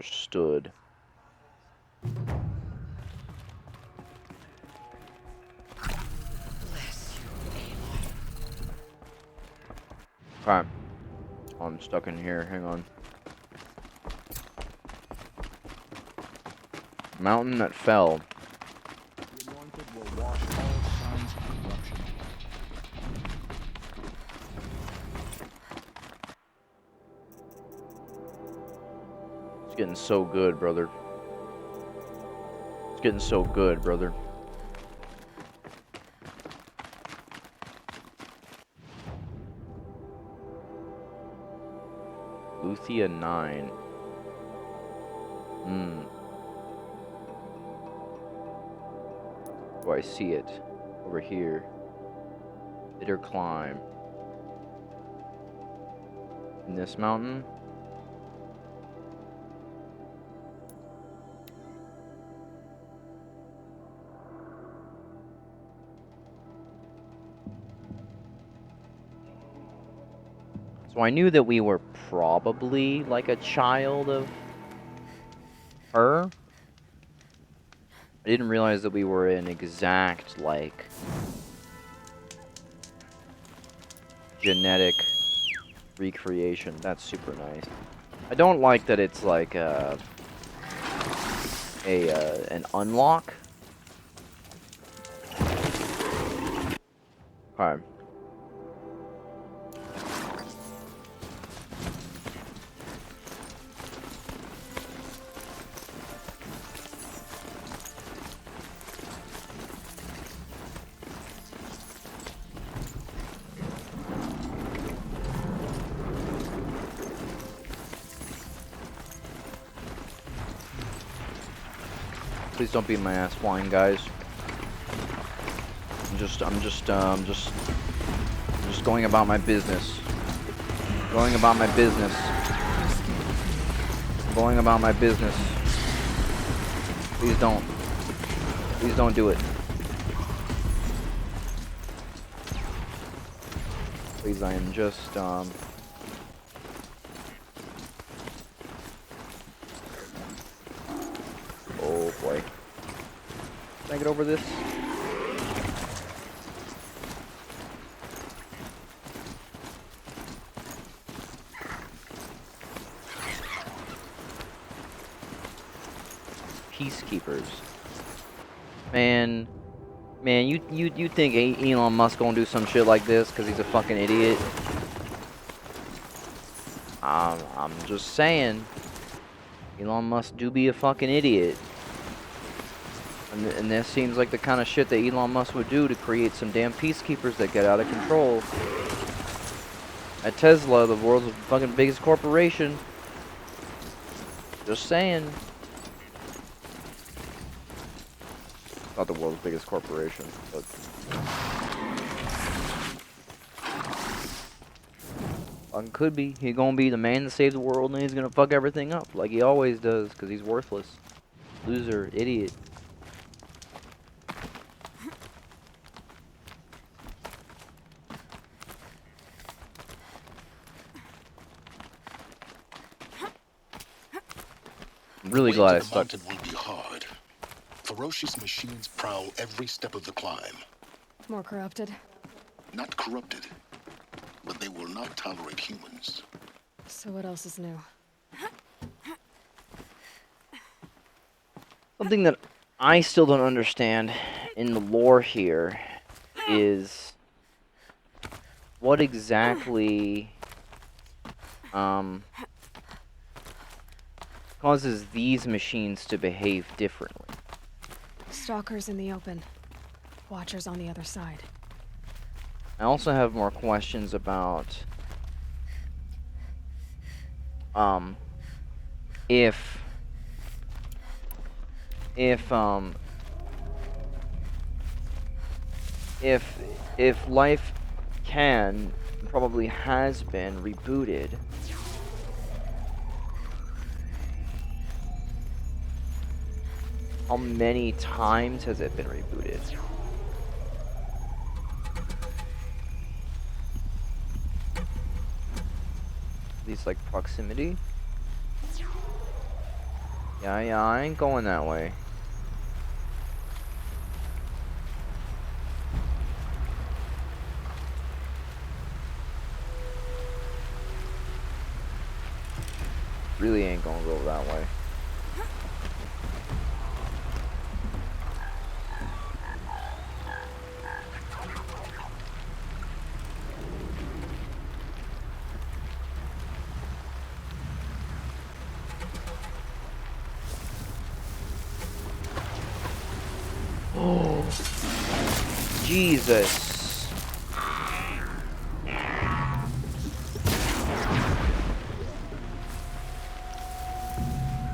Understood. Okay. Oh, I'm stuck in here. Hang on. Mountain that fell. The anointed will wash all signs of corruption. It's getting so good, brother. It's getting so good, brother. Luthia 9. Oh, I see it. Over here. Bitter climb. In this mountain? So I knew that we were probably like a child of her. I didn't realize that we were an exact, like, genetic recreation. That's super nice. I don't like that it's like an unlock. Okay. Please don't beat my ass flying, guys. I'm just going about my business. Going about my business. Going about my business. Please don't. Please don't do it. Please, I am just, oh boy. Can I get over this? Peacekeepers. Man, you think Elon Musk gonna do some shit like this because he's a fucking idiot? I'm just saying. Elon Musk do be a fucking idiot. And this seems like the kind of shit that Elon Musk would do to create some damn peacekeepers that get out of control. At Tesla, the world's fucking biggest corporation. Just saying. Not the world's biggest corporation, but... could be. He's gonna be the man to save the world, and he's gonna fuck everything up, like he always does, because he's worthless. Loser, idiot. I'm really glad I stuck. The mountain will be hard. Ferocious machines prowl every step of the climb. More corrupted? Not corrupted, but they will not tolerate humans. So what else is new? Something that I still don't understand in the lore here is what exactly causes these machines to behave differently. Stalkers in the open. Watchers on the other side. I also have more questions about if life can probably has been rebooted, how many times has it been rebooted? At least like proximity. Yeah, I ain't going that way. Really ain't gonna go that way. Oh, Jesus.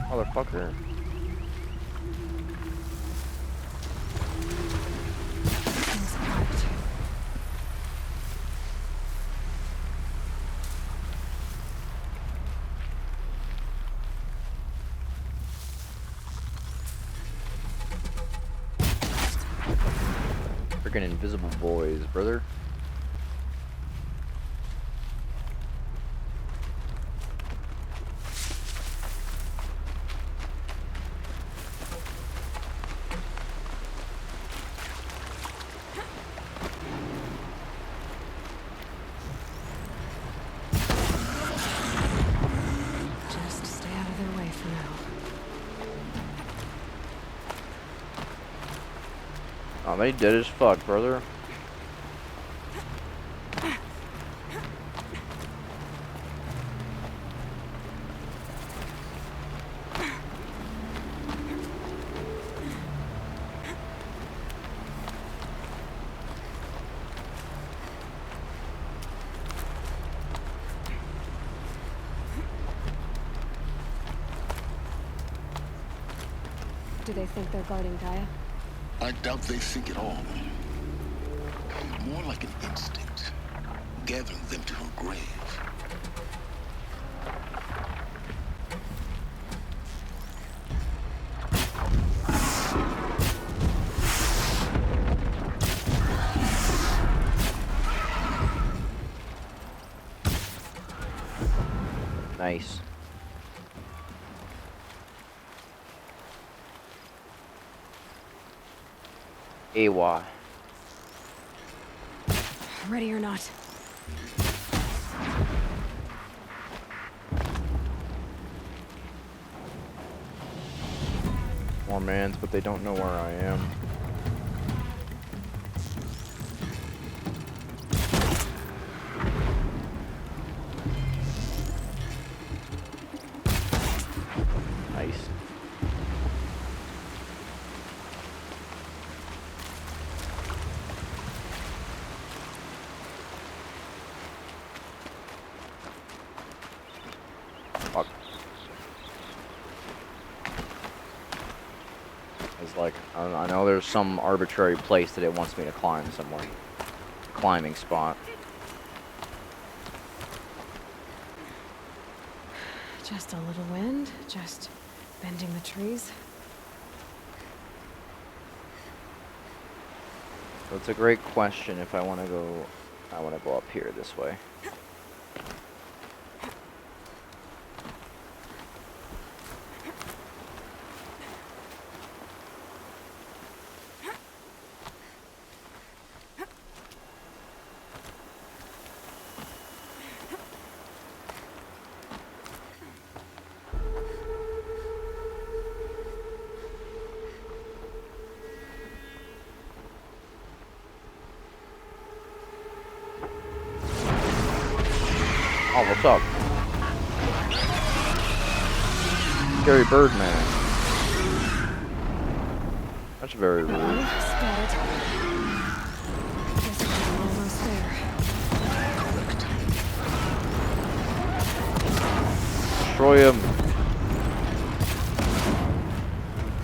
Motherfucker. Things apart. Freaking invisible boys, brother. Just stay out of their way for now. Oh, they dead as fuck, brother. Do they think they're guarding Gaia? I doubt they think at all. More like an instinct, gathering them to her grave. Nice. AWA. Ready or not. More mans, but they don't know where I am. Nice. Fuck. It's like, I know there's some arbitrary place that it wants me to climb somewhere. Climbing spot. Just a little wind, just bending the trees. So it's a great question if I want to go up here this way. Oh, what's up? Scary bird man. That's very rude. Spotted. Guess we're almost there. Correct. Destroy him.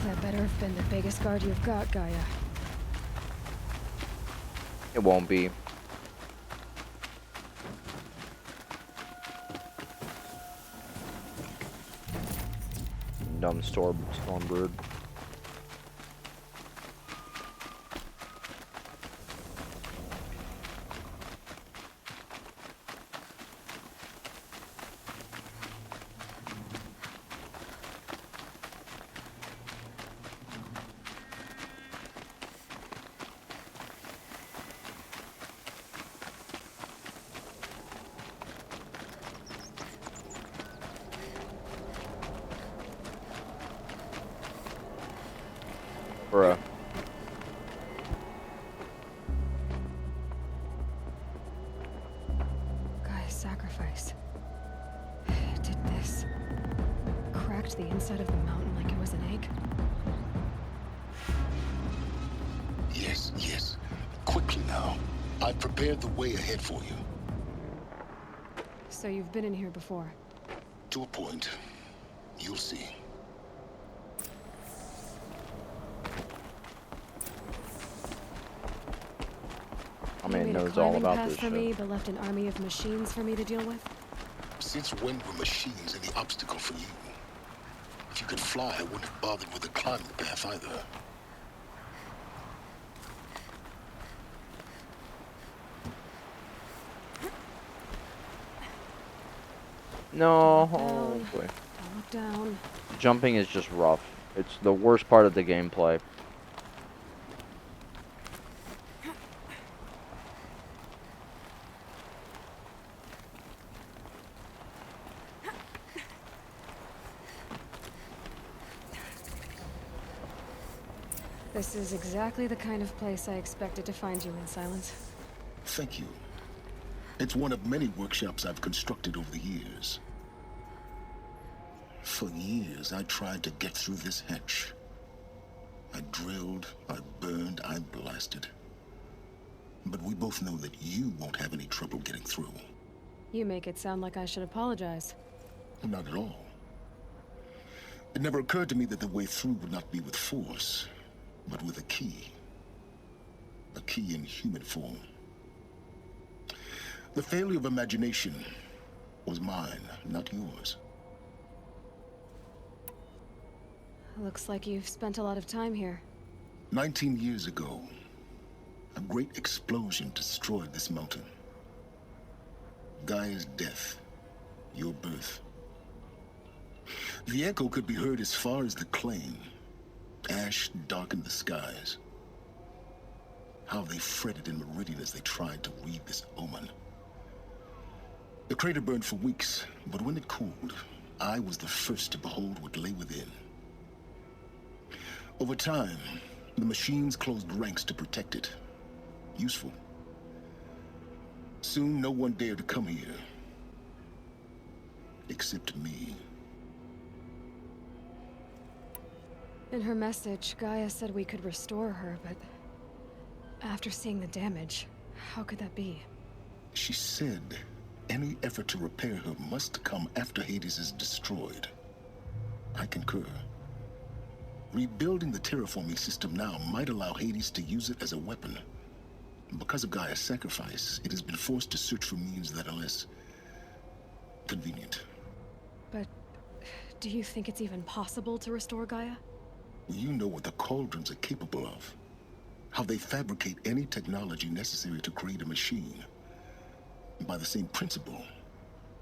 That better have been the biggest guard you've got, Gaia. It won't be. Dumb storm bird. Bruh. Gaia's sacrifice. It did this. Cracked the inside of the mountain like it was an egg. Yes, yes. Quickly now. I've prepared the way ahead for you. So you've been in here before. To a point. You'll see. I You mean, made it a knows all climbing about path this for shit. me, but left an army of machines for me to deal with? Since when were machines any obstacle for you? If you could fly, I wouldn't have bothered with the climbing path either. No, Down. oh boy. Don't look down. Jumping is just rough. It's the worst part of the gameplay. This is exactly the kind of place I expected to find you in, Silence. Thank you. It's one of many workshops I've constructed over the years. For years, I tried to get through this hatch. I drilled, I burned, I blasted. But we both know that you won't have any trouble getting through. You make it sound like I should apologize. Not at all. It never occurred to me that the way through would not be with force, but with a key. A key in human form. The failure of imagination was mine, not yours. Looks like you've spent a lot of time here. 19 years ago, a great explosion destroyed this mountain. Gaia's death, your birth. The echo could be heard as far as the claim. Ash darkened the skies. How they fretted in Meridian as they tried to read this omen. The crater burned for weeks, but when it cooled, I was the first to behold what lay within. Over time, the machines closed ranks to protect it. Useful. Soon, no one dared to come here. Except me. In her message, Gaia said we could restore her, but after seeing the damage, how could that be? She said any effort to repair her must come after Hades is destroyed. I concur. Rebuilding the terraforming system now might allow Hades to use it as a weapon. Because of Gaia's sacrifice, it has been forced to search for means that are less convenient. But do you think it's even possible to restore Gaia? You know what the Cauldrons are capable of. How they fabricate any technology necessary to create a machine. By the same principle,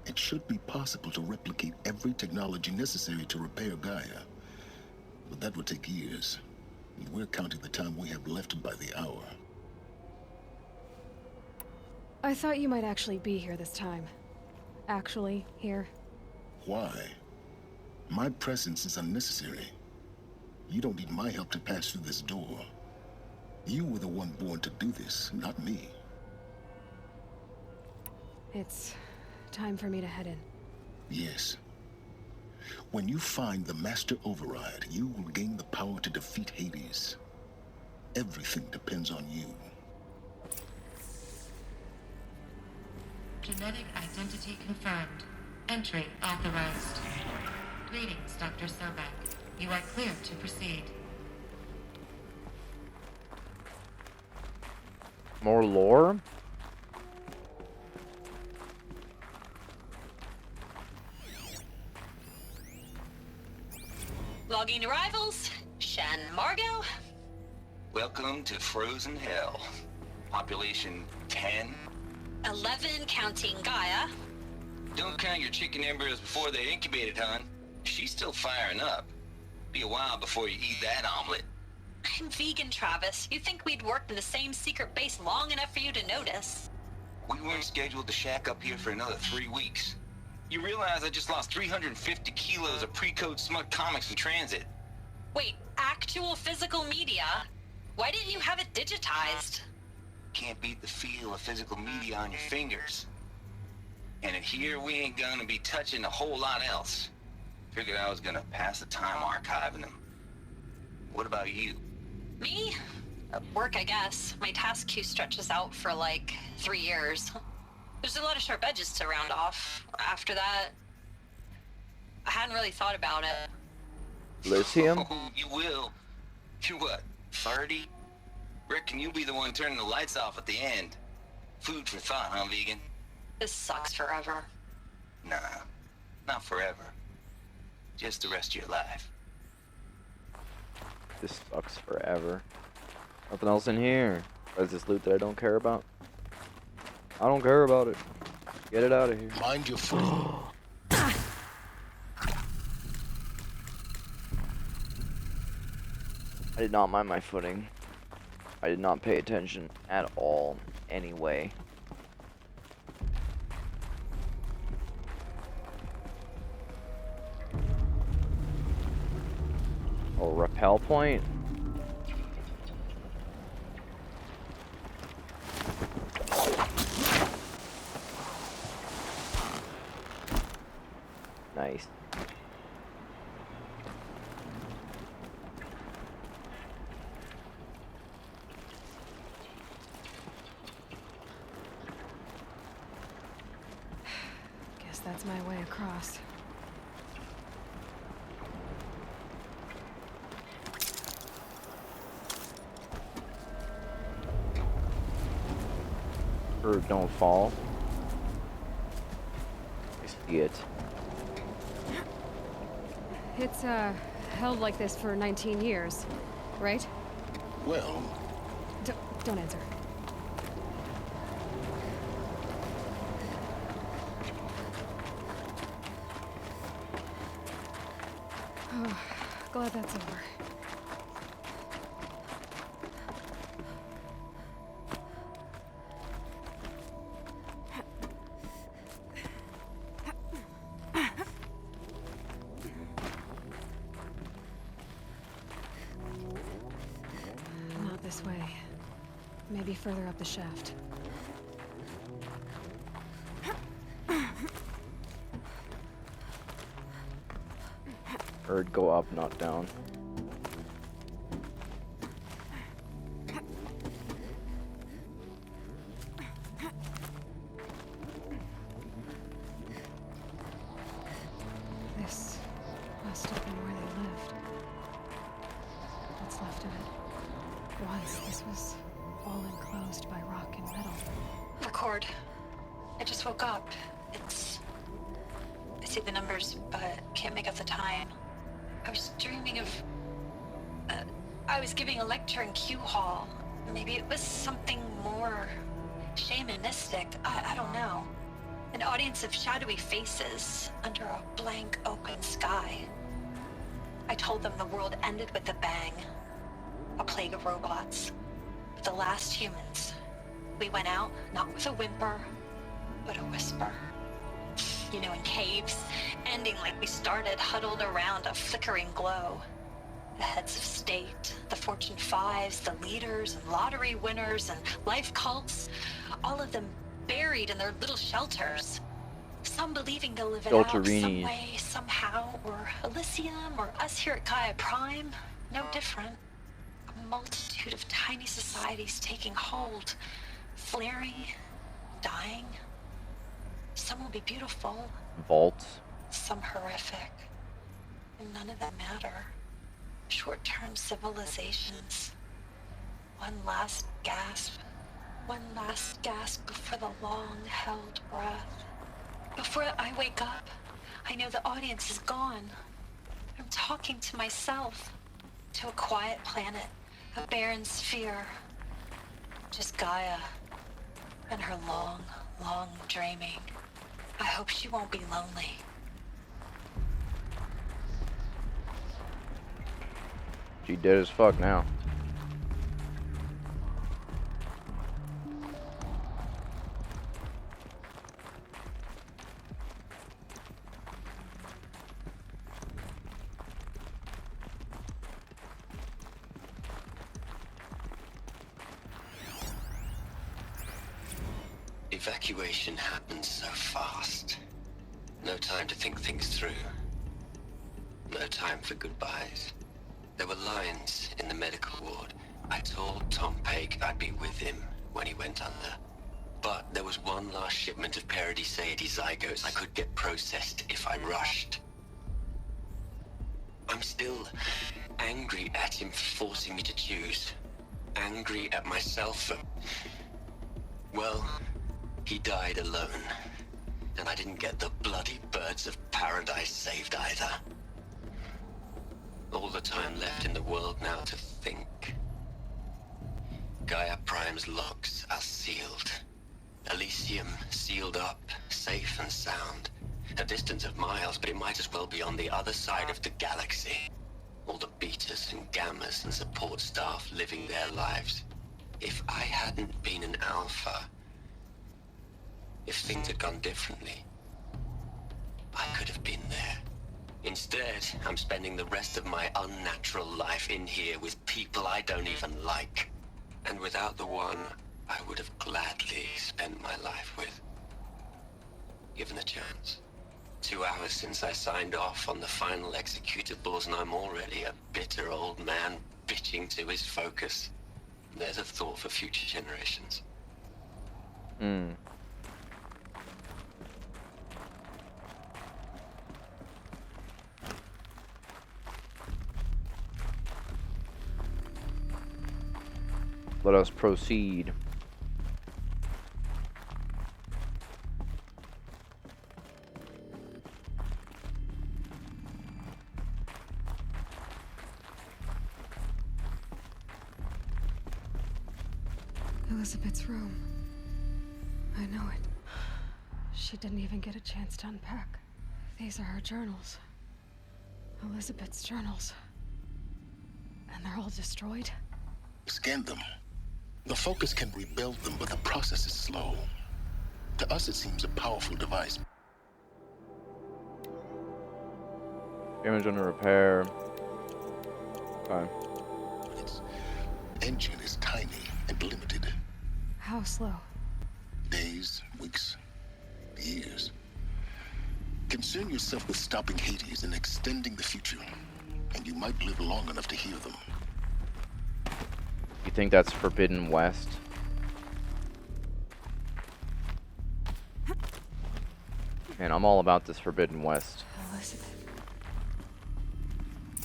it should be possible to replicate every technology necessary to repair Gaia. But that would take years. And we're counting the time we have left by the hour. I thought you might actually be here this time. Actually, here. Why? My presence is unnecessary. You don't need my help to pass through this door. You were the one born to do this, not me. It's time for me to head in. Yes. When you find the Master Override, you will gain the power to defeat Hades. Everything depends on you. Genetic identity confirmed. Entry authorized. Greetings, Dr. Sobek. You are cleared to proceed. More lore? Logging arrivals. Shan Margot. Welcome to Frozen Hell. Population 10. 11 counting Gaia. Don't count your chicken embryos before they're incubated, hon. She's still firing up. Be a while before you eat that omelet. I'm vegan, Travis. You'd think we'd worked in the same secret base long enough for you to notice. We weren't scheduled to shack up here for another 3 weeks. You realize I just lost 350 kilos of pre-code smut comics in transit. Wait, actual physical media? Why didn't you have it digitized? Can't beat the feel of physical media on your fingers. And in here, we ain't gonna be touching a whole lot else. Figured I was gonna pass the time archiving them. What about you? Me? Work, I guess. My task queue stretches out for like 3 years. There's a lot of sharp edges to round off. After that, I hadn't really thought about it. Lithium? Oh, you will. You what, 30? Reckon you'll be the one turning the lights off at the end. Food for thought, huh, vegan? This sucks forever. Nah, not forever. Just the rest of your life. This sucks forever. Nothing else in here. There's this loot that I don't care about. I don't care about it. Get it out of here. Mind your footing. I did not mind my footing. I did not pay attention at all, anyway. Oh, rappel point? Nice. Guess that's my way across. Or don't fall. I see it. It's, held like this for 19 years, right? Well, Don't answer. Oh, glad that's over. Not this way. Maybe further up the shaft. Or go up, not down. This must have been where they lived. What's left of it. Once this was all enclosed by rock and metal. Record. I just woke up. I see the numbers, but can't make out the time. I was dreaming of... I was giving a lecture in Q Hall. Maybe it was something more shamanistic. I don't know. An audience of shadowy faces under a blank open sky. I told them the world ended with a bang. A plague of robots. But the last humans. We went out, not with a whimper, but a whisper. You know, in caves, ending like we started, huddled around a flickering glow. The heads of state, the Fortune 5s, the leaders and lottery winners and life cults, all of them buried in their little shelters. Some believing they'll live it out some Shelterinis. way, somehow, or Elysium, or us here at Gaia Prime, no different. A multitude of tiny societies taking hold, flaring, dying. Some will be beautiful, Vaults. some horrific, and none of them matter. Short-term civilizations. One last gasp before the long-held breath. Before I wake up, I know the audience is gone. I'm talking to myself, to a quiet planet, a barren sphere. Just Gaia and her long, long dreaming. I hope she won't be lonely. She dead as fuck now. evacuation happened so fast. No time to think things through. No time for goodbyes. There were lines in the medical ward. I told Tom Pake I'd be with him when he went under. But there was one last shipment of Paradiseidae zygotes I could get processed if I rushed. I'm still angry at him for forcing me to choose. Angry at myself for... Well, he died alone. And I didn't get the bloody birds of paradise saved either. All the time left in the world now to think. Gaia Prime's logs are sealed. Elysium sealed up, safe and sound. A distance of miles, but it might as well be on the other side of the galaxy. All the betas and gammas and support staff living their lives. If I hadn't been an alpha, if things had gone differently, I could have been there. Instead, I'm spending the rest of my unnatural life in here with people I don't even like. And without the one I would have gladly spent my life with. Given a chance. 2 hours since I signed off on the final executables, and I'm already a bitter old man bitching to his focus. There's a thought for future generations. Let us proceed. Elizabeth's room. I know it. She didn't even get a chance to unpack. These are her journals. Elizabeth's journals. And they're all destroyed? Scan them. The Focus can rebuild them, but the process is slow. To us, it seems a powerful device. Damage under repair. Okay. Its engine is tiny and limited. How slow? Days, weeks, years. Concern yourself with stopping Hades and extending the future, and you might live long enough to hear them. You think that's Forbidden West? Man, I'm all about this Forbidden West. Elizabeth.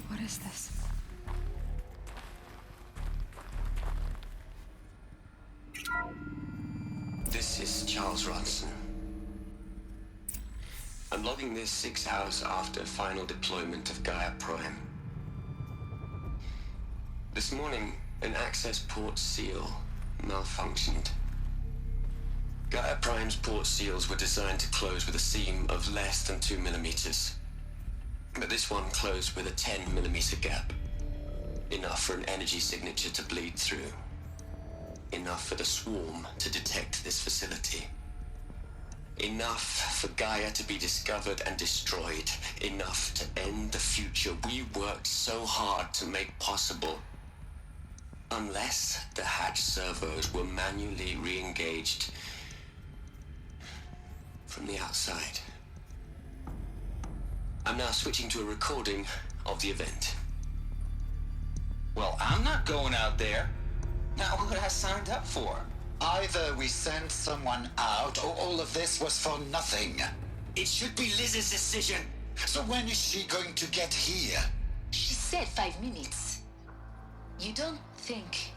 What is this? This is Charles Ronson. I'm logging this 6 hours after final deployment of Gaia Prime. This morning, an access port seal malfunctioned. Gaia Prime's port seals were designed to close with a seam of less than 2 millimeters. But this one closed with a 10 millimeter gap. Enough for an energy signature to bleed through. Enough for the swarm to detect this facility. Enough for Gaia to be discovered and destroyed. Enough to end the future we worked so hard to make possible. Unless the hatch servos were manually re-engaged from the outside. I'm now switching to a recording of the event. Well, I'm not going out there. Not what I signed up for. Either we sent someone out, or all of this was for nothing. It should be Liz's decision. So when is she going to get here? She said 5 minutes. You don't think...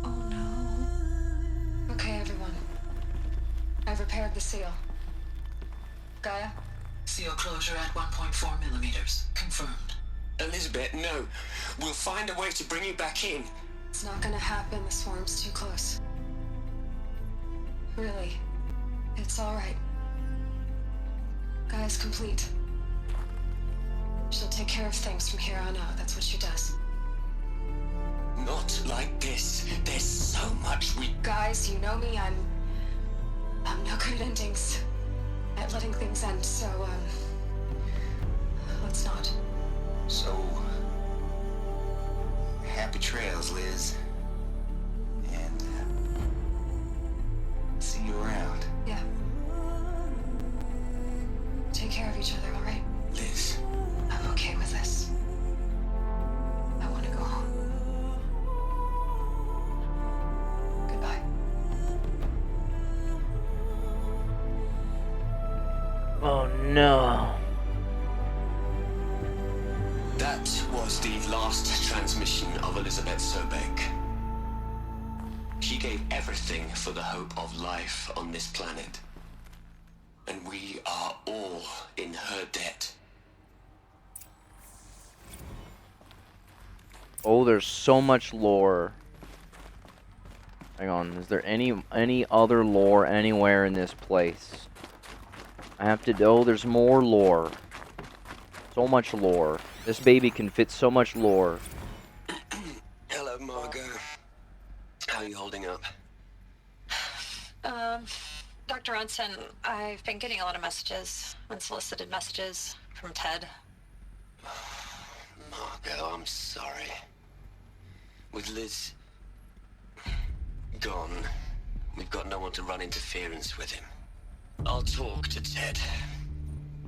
Oh no. Okay, everyone. I've repaired the seal. Gaia? Seal closure at 1.4 millimeters. Confirmed. Elizabeth, no. We'll find a way to bring you back in. It's not gonna happen. The swarm's too close. Really. It's alright. Gaia's complete. She'll take care of things from here on out. That's what she does. Not like this. There's so much we... Guys, you know me. I'm no good at endings. At letting things end, so, let's not. So, happy trails, Liz. And, see Take care of each other, all right? Liz, I'm okay with this. I want to go home. Goodbye. Oh no. that was the last transmission of Elizabeth Sobek. She gave everything for the hope of life on this planet. And we are all in her debt. Oh, there's so much lore. Hang on, is there any other lore anywhere in this place? I have to... Oh, there's more lore. So much lore. This baby can fit so much lore. Hello, Margot. How are you holding up? Dr. Ronson, I've been getting a lot of messages, unsolicited messages from Ted. Margot, I'm sorry. With Liz gone, we've got no one to run interference with him. I'll talk to Ted.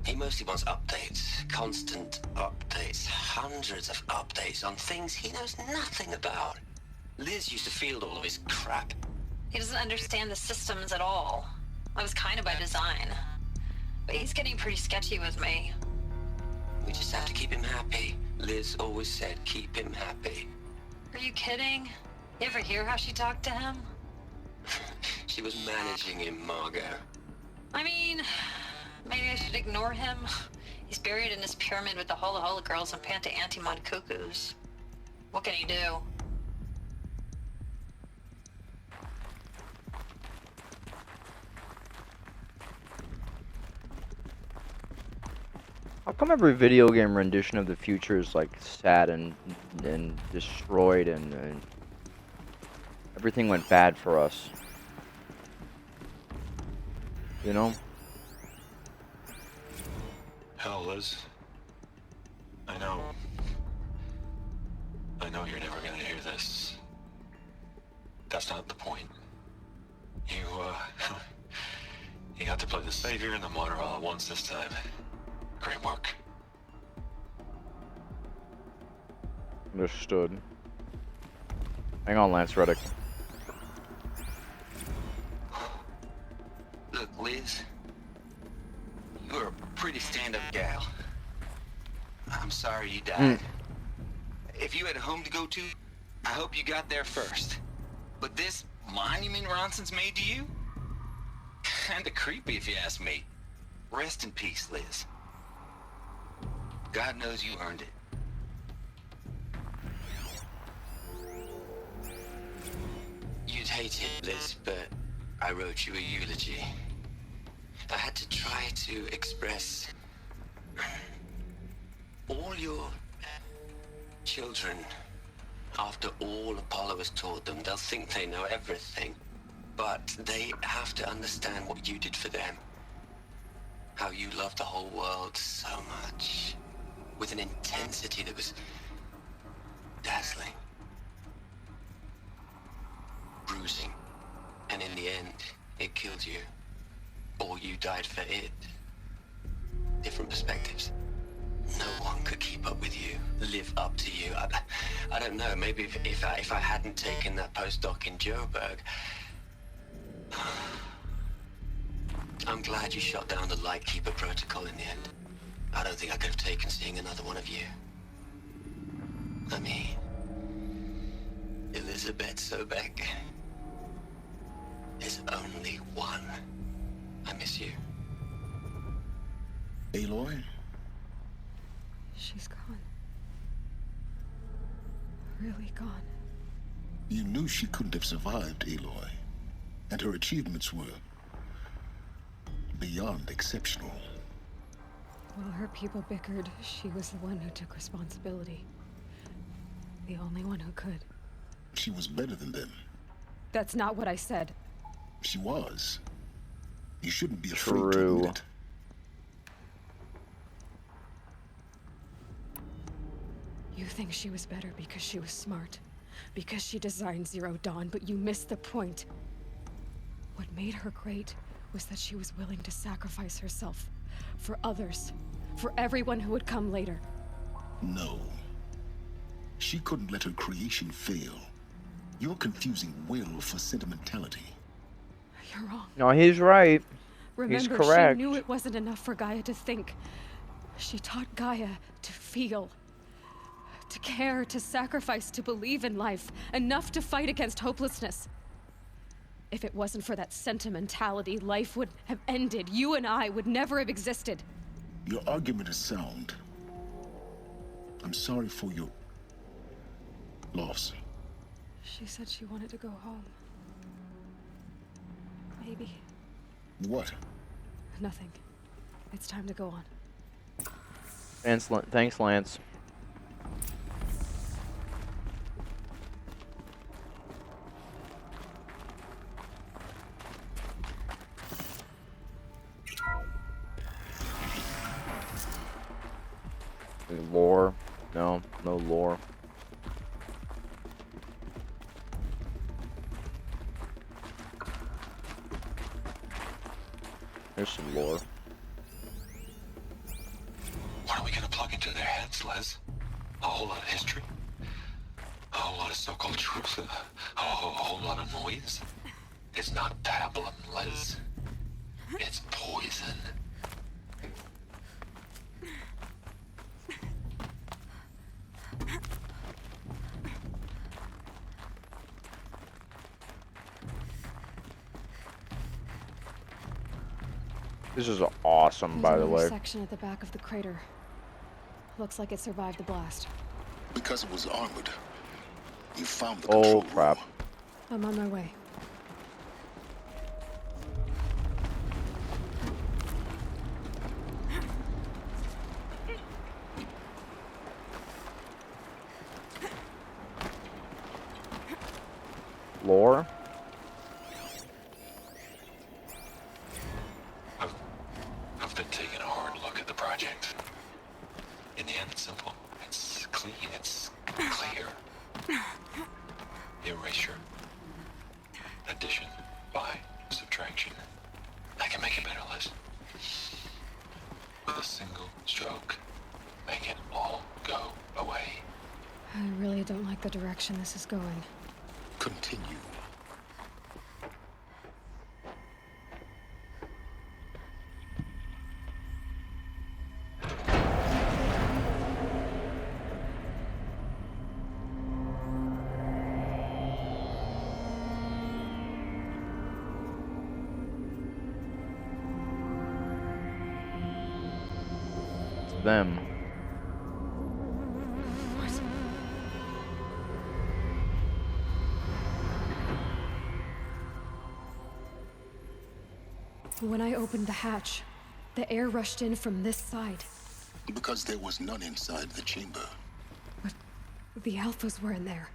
He mostly wants updates, constant updates, hundreds of updates on things he knows nothing about. Liz used to field all of his crap. He doesn't understand the systems at all. That was kind of by design. But he's getting pretty sketchy with me. We just have to keep him happy. Liz always said keep him happy. Are you kidding? You ever hear how she talked to him? She was managing him, Margot. I mean, maybe I should ignore him. He's buried in his pyramid with the Hola Hola girls and Panta Antimod cuckoos. What can he do? How come every video game rendition of the future is like sad and destroyed and everything went bad for us? You know? Hell, Liz. I know you're never gonna hear this. That's not the point. You got to play the savior and the martyr all at once this time. Great work. Understood. Hang on, Lance Reddick. Look, Liz, you're a pretty stand-up gal. I'm sorry you died. If you had a home to go to, I hope you got there first. But this monument Ronson's made to you? Kinda creepy if you ask me. Rest in peace, Liz. God knows you earned it. You'd hate it, Liz, but I wrote you a eulogy. I had to try to express all your children. After all Apollo has taught them, they'll think they know everything. But they have to understand what you did for them. How you loved the whole world so much. With an intensity that was dazzling. Bruising. And in the end, it killed you. Or you died for it. Different perspectives. No one could keep up with you, live up to you. I don't know, maybe if I hadn't taken that postdoc in Joburg. I'm glad you shot down the Lightkeeper protocol in the end. I don't think I could have taken seeing another one of you. I mean, Elizabeth Sobek is only one. I miss you. Aloy? She's gone. Really gone. You knew she couldn't have survived, Aloy. And her achievements were beyond exceptional. While her people bickered, she was the one who took responsibility. The only one who could. She was better than them. That's not what I said. She was. You shouldn't be afraid to True. admit it. You think she was better because she was smart. Because she designed Zero Dawn, but you missed the point. What made her great was that she was willing to sacrifice herself for others, for everyone who would come later. No. She couldn't let her creation fail. You're confusing will for sentimentality. You're wrong. No, he's right. Remember, He's correct. she knew it wasn't enough for Gaia to think. She taught Gaia to feel. To care, to sacrifice, to believe in life. Enough to fight against hopelessness. If it wasn't for that sentimentality, life would have ended. You and I would never have existed. Your argument is sound. I'm sorry for your loss. She said she wanted to go home. Maybe. What? Nothing. It's time to go on. Thanks, Lance. Lore? No, no lore. There's some lore. What are we gonna plug into their heads, Les? A whole lot of history? A whole lot of so-called truth? A whole lot of noise? It's not pablum, Les. It's poison. This is awesome, by the There's way. another section at the back of the crater. Looks like it survived the blast. Because it was armored. You found the Oh, control crap. room. I'm on my way. Lore? I've been taking a hard look at the project. In the end, it's simple. It's clean. It's clear. Erasure. Addition. By subtraction. I can make it better, Liz. With a single stroke, make it all go away. I really don't like the direction this is going. Continue. It's them. When I opened the hatch, the air rushed in from this side. Because there was none inside the chamber. But the alphas were in there.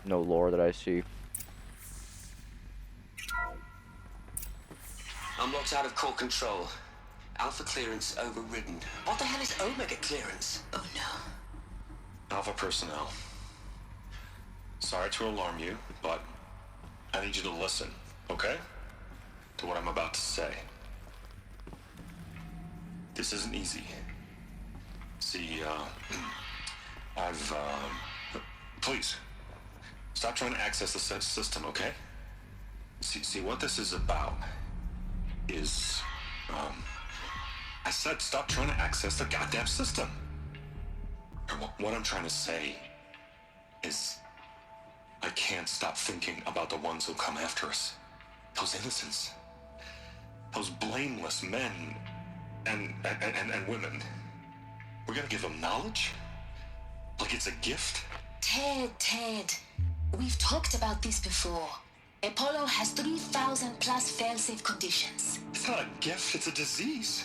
No lore that I see. I'm locked out of core control. Alpha clearance overridden. What the hell is Omega clearance? Oh no. Alpha personnel. Sorry to alarm you, but I need you to listen, okay? To what I'm about to say. This isn't easy. See, please, stop trying to access the system, okay? See, what this is about is, I said stop trying to access the goddamn system. What I'm trying to say is I can't stop thinking about the ones who come after us. Those innocents. Those blameless men and women. We're gonna give them knowledge? Like it's a gift? Ted. We've talked about this before. Apollo has 3,000 plus fail-safe conditions. It's not a gift, it's a disease.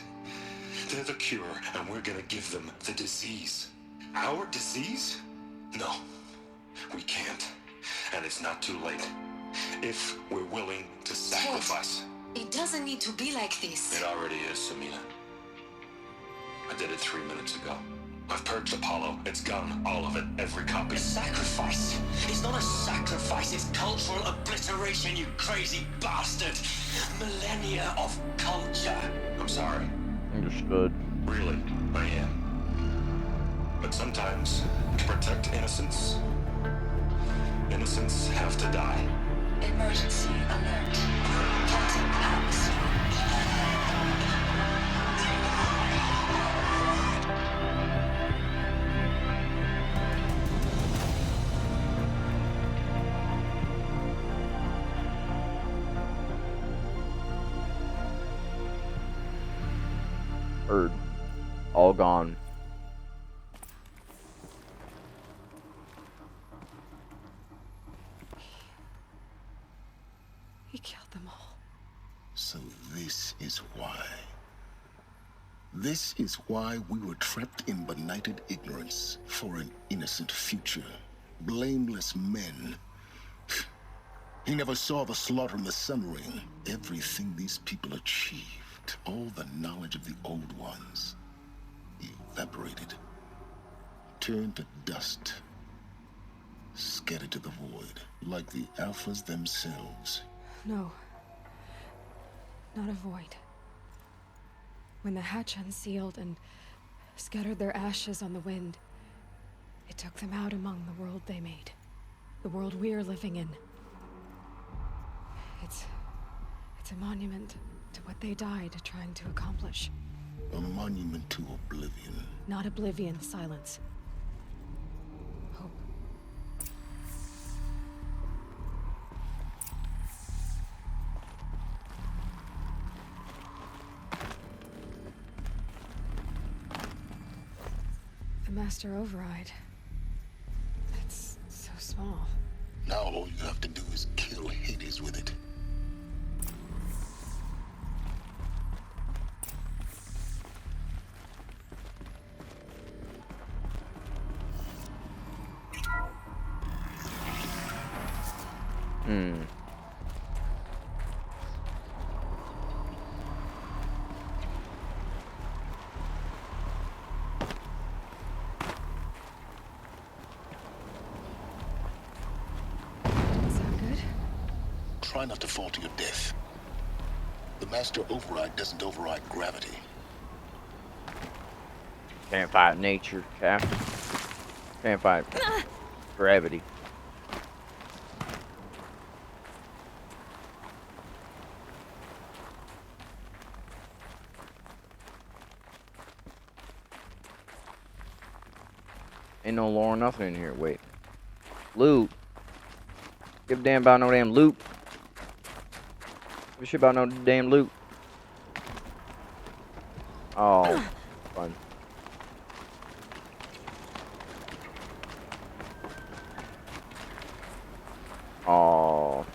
They're the cure, and we're gonna give them the disease. Our disease? No, we can't. And it's not too late. If we're willing to sacrifice. It doesn't need to be like this. It already is, Samina. I did it 3 minutes ago. I've purged Apollo. It's gone. All of it. Every copy. A sacrifice? It's not a sacrifice, it's cultural obliteration, you crazy bastard! Millennia of culture. I'm sorry. Understood. Really, I am. But sometimes, to protect innocence, innocents have to die. Emergency alert. Captain atmosphere. Heard. All gone. He killed them all. So this is why. This is why we were trapped in benighted ignorance for an innocent future. Blameless men. He never saw the slaughter in the Sun Ring. Everything these people achieved, all the knowledge of the old ones, evaporated, turned to dust, scattered to the void, like the Alphas themselves. No. Not a void. When the hatch unsealed and scattered their ashes on the wind, it took them out among the world they made. The world we're living in. It's a monument to what they died trying to accomplish. A monument to oblivion. Not oblivion, silence. Hope. The Master Override. That's so small. Now all you have to do is kill Hades with it. Sound good? Try not to fall to your death. The Master Override doesn't override gravity. Can't fight nature, Captain. Can't fight gravity. Ain't no lore, nothing in here. Wait. Loot. Give a damn about no damn loot. Give a shit about no damn loot. Oh, fun. Oh.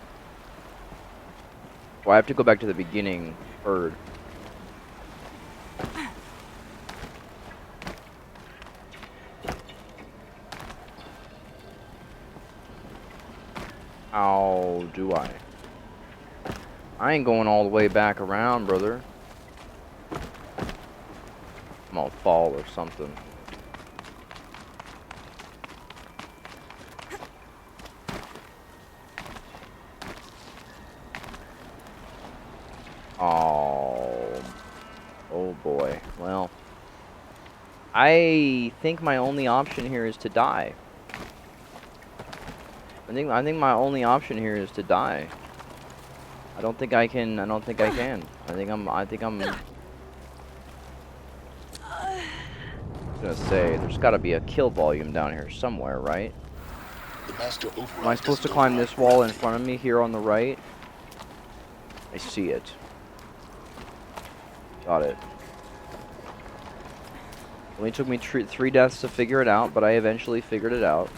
Well, I have to go back to the beginning. Bird. How do I? I ain't going all the way back around, brother. I'm gonna fall or something. Oh boy. Well, I think my only option here is to die. I think my only option here is to die. I don't think I can. I think I'm gonna say there's got to be a kill volume down here somewhere, right? The Master Override Am I supposed to climb this wall in front of me here on the right? I see it. Got it. Only took me 3 deaths to figure it out, but I eventually figured it out.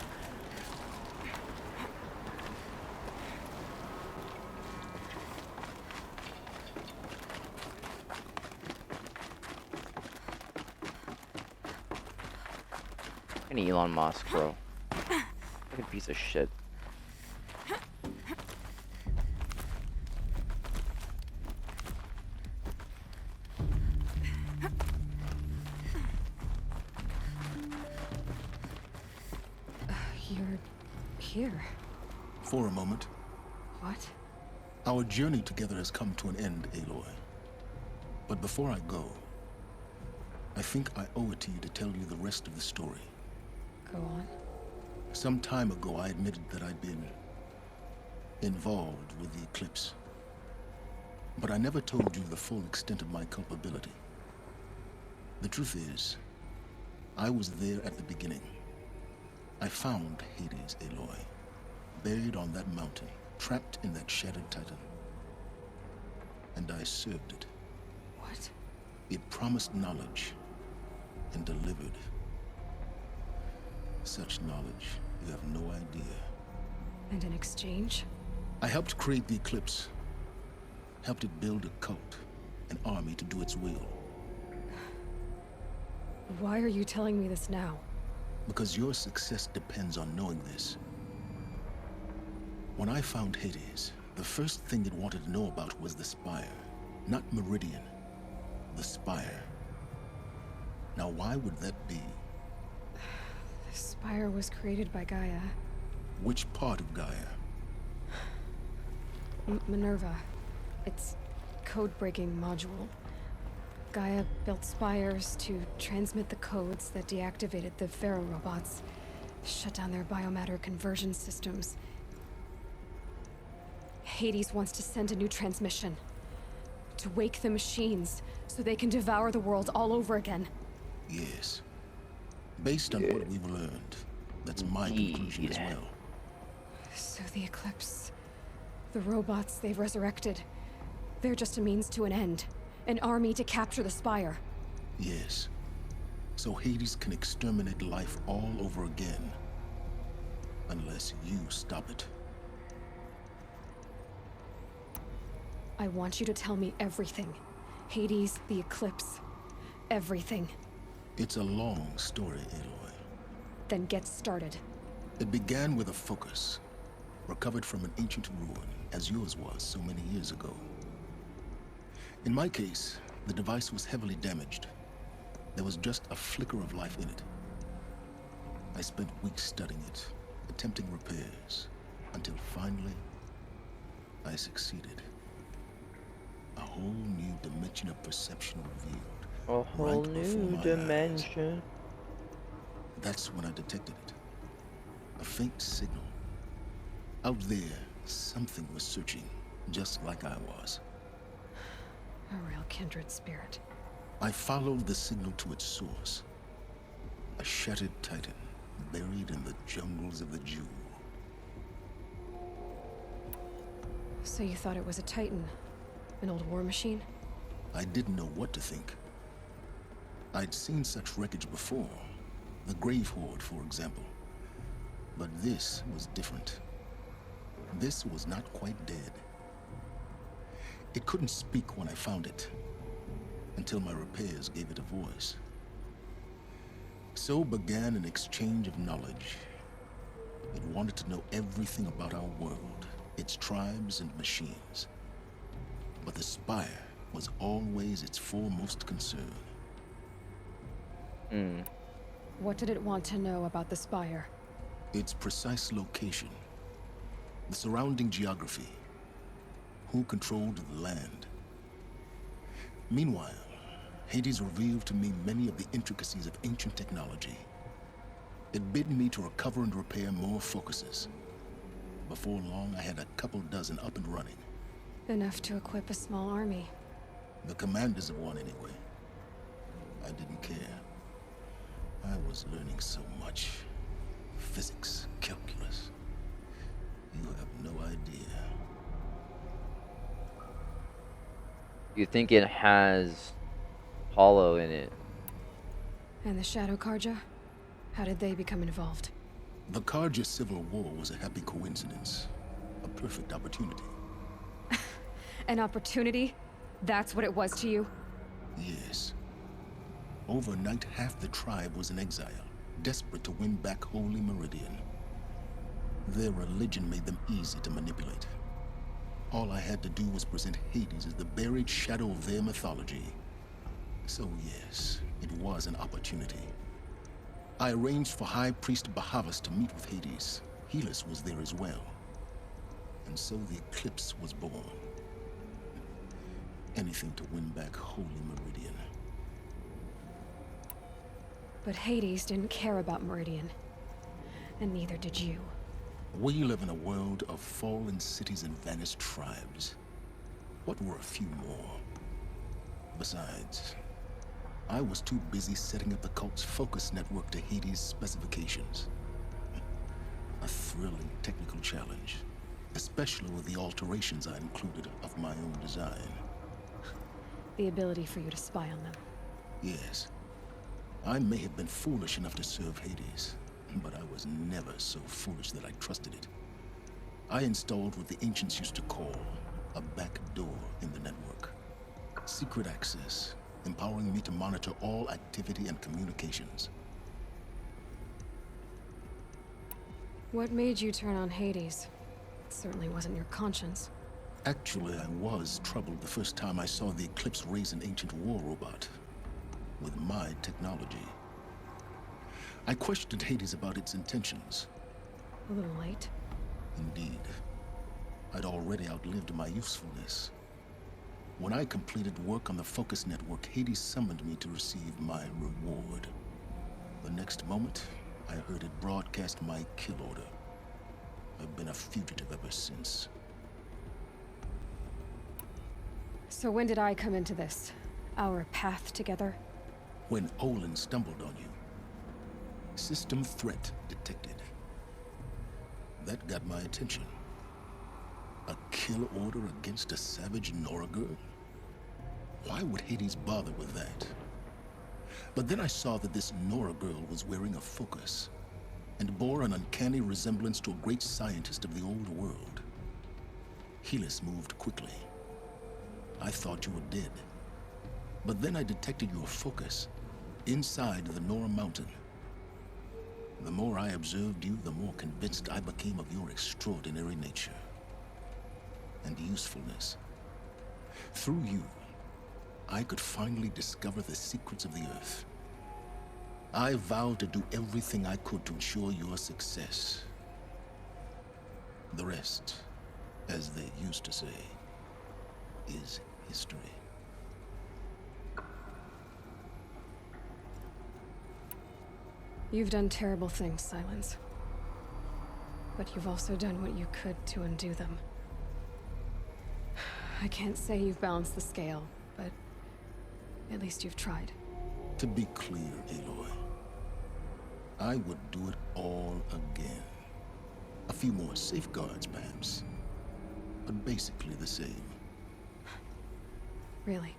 An Elon Musk, bro. Fucking piece of shit. here? For a moment. What? Our journey together has come to an end, Aloy. But before I go, I think I owe it to you to tell you the rest of the story. Go on. Some time ago, I admitted that I'd been involved with the eclipse. But I never told you the full extent of my culpability. The truth is, I was there at the beginning. I found Hades, Aloy, buried on that mountain, trapped in that shattered titan. And I served it. What? It promised knowledge and delivered. Such knowledge, you have no idea. And in exchange? I helped create the eclipse. Helped it build a cult, an army to do its will. Why are you telling me this now? Because your success depends on knowing this. When I found Hades, the first thing it wanted to know about was the Spire. Not Meridian. The Spire. Now why would that be? The Spire was created by Gaia. Which part of Gaia? Minerva. Its code-breaking module. Gaia built spires to transmit the codes that deactivated the Pharaoh robots, shut down their biomatter conversion systems. Hades wants to send a new transmission. To wake the machines, so they can devour the world all over again. Yes. Based on what we've learned, that's my conclusion as well. So the Eclipse, the robots they've resurrected, they're just a means to an end. An army to capture the Spire. Yes. So Hades can exterminate life all over again. Unless you stop it. I want you to tell me everything. Hades, the Eclipse, everything. It's a long story, Aloy. Then get started. It began with a focus, recovered from an ancient ruin, as yours was so many years ago. In my case, the device was heavily damaged. There was just a flicker of life in it. I spent weeks studying it, attempting repairs, until finally, I succeeded. A whole new dimension of perception revealed. A whole new dimension. That's when I detected it. A faint signal. Out there, something was searching, just like I was. A real kindred spirit. I followed the signal to its source. A shattered titan, buried in the jungles of the Jew. So you thought it was a titan? An old war machine? I didn't know what to think. I'd seen such wreckage before. The Grave Horde, for example. But this was different. This was not quite dead. It couldn't speak when I found it, until my repairs gave it a voice. So began an exchange of knowledge. It wanted to know everything about our world, its tribes and machines. But the Spire was always its foremost concern. What did it want to know about the Spire? Its precise location, the surrounding geography, who controlled the land. Meanwhile, Hades revealed to me many of the intricacies of ancient technology. It bid me to recover and repair more focuses. Before long, I had a couple dozen up and running. Enough to equip a small army. The commanders of one, anyway. I didn't care. I was learning so much. Physics, calculus. You have no idea. You think it has Hollow in it? And the Shadow Karja? How did they become involved? The Karja Civil War was a happy coincidence. A perfect opportunity. An opportunity? That's what it was to you? Yes. Overnight, half the tribe was in exile, desperate to win back Holy Meridian. Their religion made them easy to manipulate. All I had to do was present Hades as the buried shadow of their mythology. So yes, it was an opportunity. I arranged for High Priest Bahavas to meet with Hades. Helis was there as well. And so the Eclipse was born. Anything to win back Holy Meridian. But Hades didn't care about Meridian. And neither did you. We live in a world of fallen cities and vanished tribes. What were a few more? Besides, I was too busy setting up the cult's focus network to Hades' specifications. A thrilling technical challenge, especially with the alterations I included of my own design. The ability for you to spy on them. Yes. I may have been foolish enough to serve Hades, but I was never so foolish that I trusted it. I installed what the ancients used to call a back door in the network. Secret access, empowering me to monitor all activity and communications. What made you turn on Hades? It certainly wasn't your conscience. Actually, I was troubled the first time I saw the Eclipse raise an ancient war robot with my technology. I questioned Hades about its intentions. A little late. Indeed. I'd already outlived my usefulness. When I completed work on the Focus Network, Hades summoned me to receive my reward. The next moment, I heard it broadcast my kill order. I've been a fugitive ever since. So when did I come into this? Our path together? When Olin stumbled on you. System threat detected. That got my attention. A kill order against a savage Nora girl? Why would Hades bother with that? But then I saw that this Nora girl was wearing a focus and bore an uncanny resemblance to a great scientist of the old world. Helis moved quickly. I thought you were dead. But then I detected your focus inside the Nora mountain. The more I observed you, the more convinced I became of your extraordinary nature and usefulness. Through you, I could finally discover the secrets of the Earth. I vowed to do everything I could to ensure your success. The rest, as they used to say, is history. You've done terrible things, Silence. But you've also done what you could to undo them. I can't say you've balanced the scale, but at least you've tried. To be clear, Aloy, I would do it all again. A few more safeguards, perhaps, but basically the same. Really?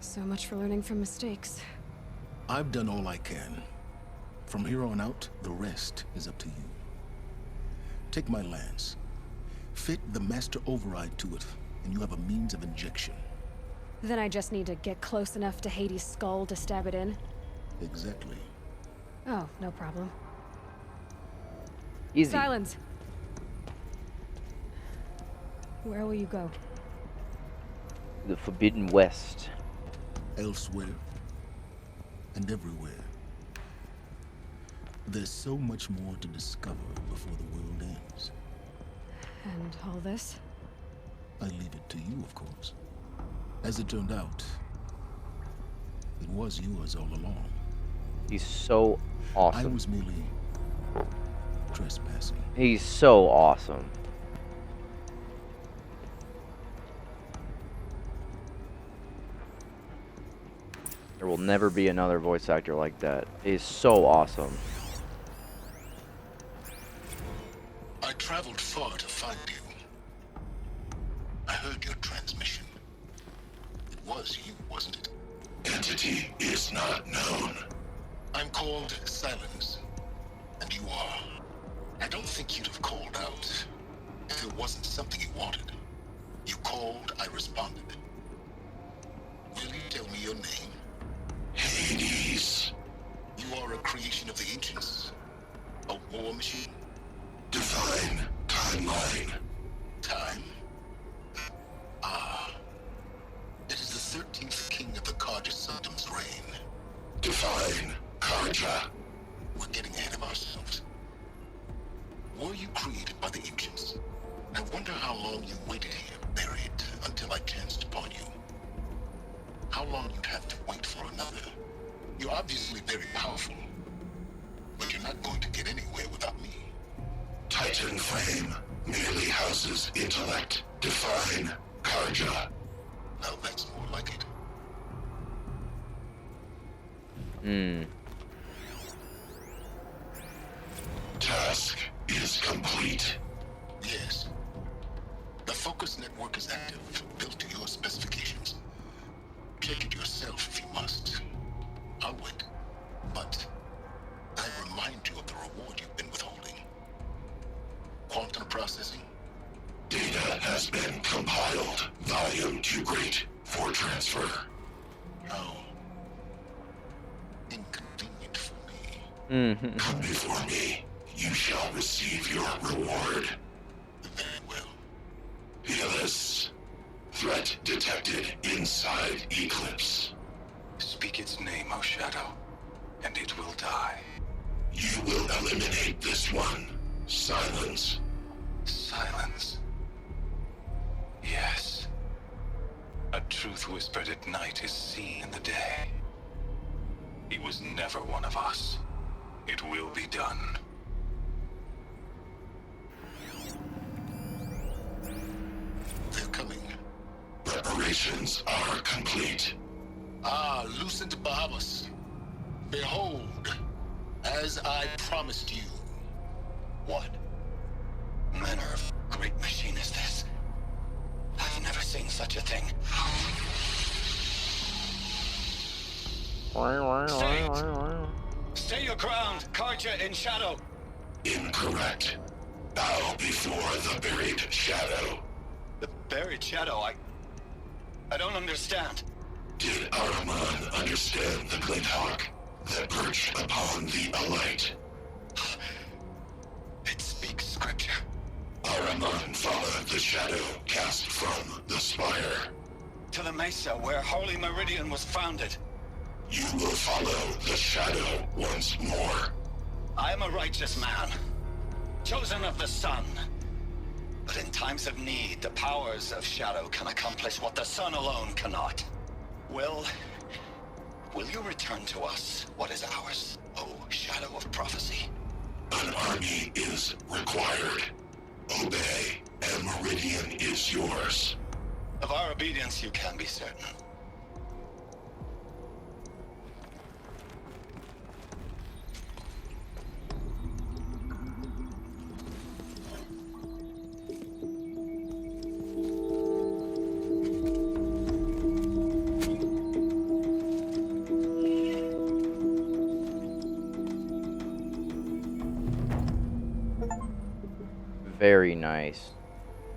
So much for learning from mistakes. I've done all I can. From here on out, the rest is up to you. Take my lance. Fit the master override to it, and you have a means of injection. Then I just need to get close enough to Hades' skull to stab it in? Exactly. Oh, no problem. Easy. Silence! Where will you go? The Forbidden West. Elsewhere. And everywhere. There's so much more to discover before the world ends. And all this? I leave it to you, of course. As it turned out, it was yours all along. He's so awesome. I was merely trespassing. He's so awesome. There will never be another voice actor like that. He's so awesome. I traveled far to find you. I heard your transmission. It was you, wasn't it? Entity is not known. I'm called Silence, and you are. I don't think you'd have called out if it wasn't something you wanted. You called, I responded. Will you tell me your name? Hades. You are a creation of the ancients. A war machine. Divine timeline. Time? Ah. It is the 13th king of the Karja Sanctum's reign. Divine Karja. We're getting ahead of ourselves. wonder how long you waited here, buried, until I chanced upon you. How long you'd have to wait for another. You're obviously very powerful, but you're not going to get anywhere without me. Titan Flame merely houses intellect. Define Karja. Now that's more like it. Task is complete. Yes. The focus network is active, built to your specifications. Check it yourself if you must. I'll wait. But I remind you of the reward you've been withholding. Quantum processing. Data has been compiled. Volume too great for transfer. How inconvenient for me. Come before me. You shall receive your reward. Very well. Healus. Threat detected inside Eclipse. Speak its name, O Shadow, and it will die. You will eliminate this one. Silence. Silence. Yes. A truth whispered at night is seen in the day. He was never one of us. It will be done. They're coming. Preparations are complete. Ah, Lucent Bahamas. Behold, as I promised you. What manner of great machine is this? I've never seen such a thing. Stay your ground, Karja in shadow. Incorrect. Bow before the buried shadow. The buried shadow, I don't understand. Did Araman understand the glint hawk that perched upon the alight? It speaks scripture. Araman followed the shadow cast from the spire. To the mesa where Holy Meridian was founded. You will follow the shadow once more. I am a righteous man, chosen of the sun. But in times of need, the powers of shadow can accomplish what the sun alone cannot. Will you return to us what is ours, O Shadow of Prophecy? An army is required. Obey, and Meridian is yours. Of our obedience you can be certain. Very nice.